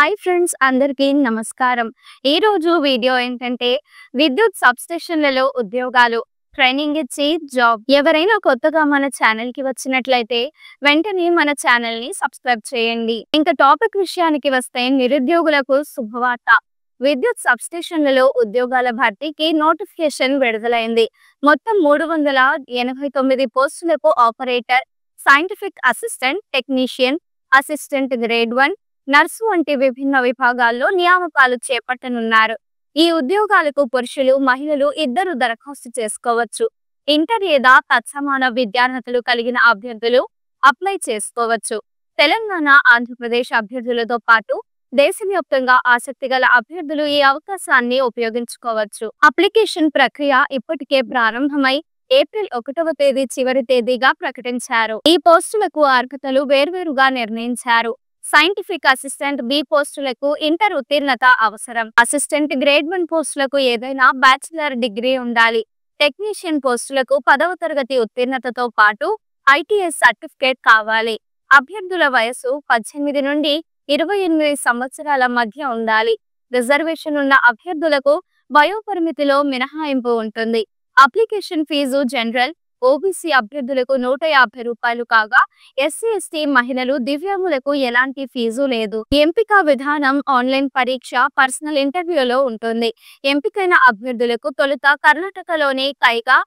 Hi friends, అందరికీ నమస్కారం. ఈరోజు వీడియో ఏంటంటే విద్యుత్ సబ్‌స్టేషన్‌లలో ఉద్యోగాలు, ట్రైనింగ్ ఇచ్చి జాబ్. ఎవరైనా కొత్తగా మన ఛానల్‌కి వచ్చినట్లయితే వెంటనే మన ఛానల్‌ని సబ్స్క్రైబ్ చేయండి. ఇంకా టాపిక్ విషయానికి వస్తే నిరుద్యోగులకు శుభవార్త. విద్యుత్ సబ్‌స్టేషన్‌లలో ఉద్యోగాల భర్తీకి నోటిఫికేషన్ విడుదలైంది. మొత్తం 389 పోస్టులకు operator, scientific assistant, technician, assistant grade 1, nurse వంటి విభిన్న విభాగాల్లో నియామకాలు చేపట్టనున్నారు. ఈ ఉద్యోగాలకు పురుషులు, మహిళలు ఇద్దరు దరఖాస్తు చేసుకోవచ్చు. ఇంటర్ లేదా తత్సమాన విద్యార్హతలు కలిగిన అభ్యర్థులు అప్లై చేసుకోవచ్చు. తెలంగాణ, ఆంధ్రప్రదేశ్ అభ్యర్థులతో పాటు దేశవ్యాప్తంగా ఆసక్తి గల అభ్యర్థులు ఈ అవకాశాన్ని ఉపయోగించుకోవచ్చు. అప్లికేషన్ ప్రక్రియ ఇప్పటికే ప్రారంభమై ఏప్రిల్ 1వ తేదీ చివరి తేదీగా ప్రకటించారు. ఈ పోస్టులకు అర్హతలు వేర్వేరుగా నిర్ణయించారు. సైంటిఫిక్ అసిస్టెంట్ బి పోస్టులకు ఇంటర్ ఉత్తీర్ణత అవసరం. అసిస్టెంట్ గ్రేడ్ 1 పోస్టులకు ఏదైనా బ్యాచిలర్ డిగ్రీ ఉండాలి. టెక్నీషియన్ పోస్టులకు 10వ తరగతి ఉత్తీర్ణతతో పాటు ఐటీఎస్ సర్టిఫికేట్ కావాలి. అభ్యర్థుల వయసు 18 నుండి 28 సంవత్సరాల మధ్య ఉండాలి. రిజర్వేషన్ ఉన్న అభ్యర్థులకు వయోపరిమితిలో మినహాయింపు ఉంటుంది. అప్లికేషన్ ఫీజు జనరల్, ఓబీసీ అభ్యర్థులకు ₹150 కాగా ఎస్సీ, ఎస్టీ, మహిళలు, దివ్యాంగులకు ఎలాంటి ఫీజు లేదు. ఎంపిక విధానం ఆన్లైన్ పరీక్ష, పర్సనల్ ఇంటర్వ్యూలో ఉంటుంది. ఎంపికైన అభ్యర్థులకు తొలుత కర్ణాటకలోని కైగా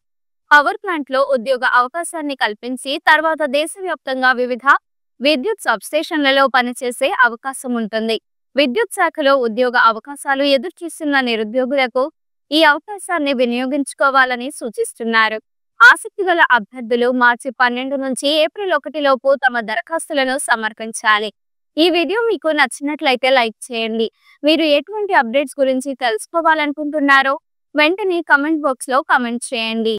పవర్ ప్లాంట్లో ఉద్యోగ అవకాశాన్ని కల్పించి తర్వాత దేశవ్యాప్తంగా వివిధ విద్యుత్ సబ్‌స్టేషన్లలో పనిచేసే అవకాశం ఉంటుంది. విద్యుత్ శాఖలో ఉద్యోగ అవకాశాలు ఎదురుచూస్తున్న నిరుద్యోగులకు ఈ అవకాశాన్ని వినియోగించుకోవాలని సూచిస్తున్నారు. ఆసక్తి గల అభ్యర్థులు మార్చి 12 నుంచి ఏప్రిల్ 1 లోపు తమ దరఖాస్తులను సమర్పించాలి. ఈ వీడియో మీకు నచ్చినట్లయితే లైక్ చేయండి. మీరు ఎటువంటి అప్డేట్స్ గురించి తెలుసుకోవాలనుకుంటున్నారో వెంటనే కామెంట్ బాక్స్‌లో కామెంట్ చేయండి.